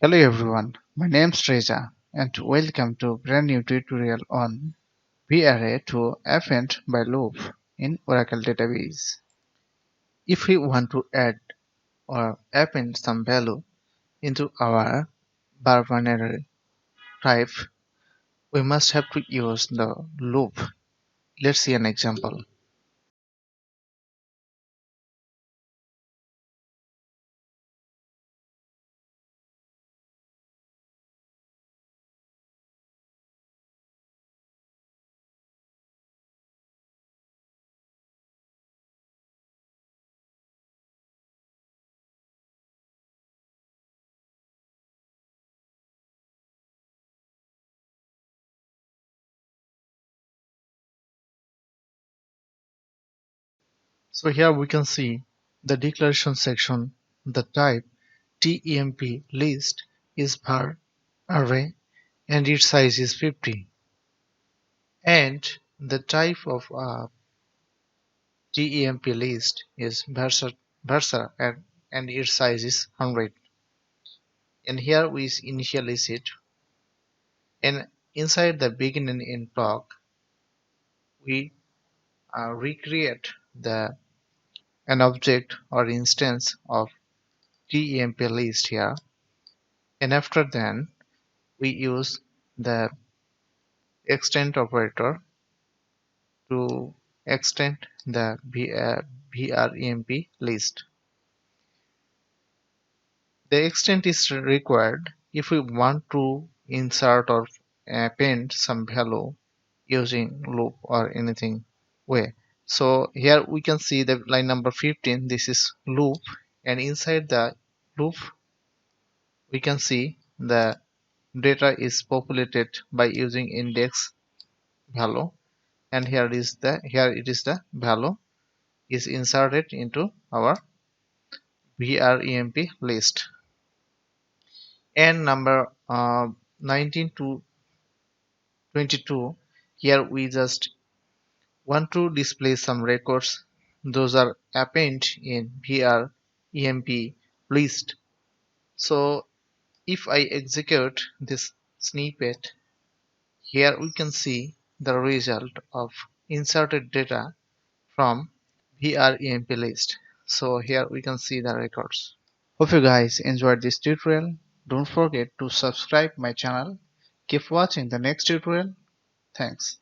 Hello everyone, my name is Treja and welcome to a brand new tutorial on VARRAY to append by loop in Oracle database. If we want to add or append some value into our binary type, we must have to use the loop. Let's see an example. So here we can see the declaration section, the type temp list is var array and its size is 50. And the type of temp list is Versa and its size is 100. And here we initialize it. And inside the begin and end block, we recreate an object or instance of temp list here. And after then, we use the extend operator to extend the VREMP list. The extent is required if we want to insert or append some value using loop or anything way. So here we can see the line number 15, this is loop, and inside the loop we can see the data is populated by using index value, and here it is the value is inserted into our VREMP list. And number 19 to 22, here we just want to display some records. Those are append in VREMP list. So if I execute this snippet, here we can see the result of inserted data from VREMP list. So here we can see the records. Hope you guys enjoyed this tutorial. Don't forget to subscribe my channel. Keep watching the next tutorial. Thanks.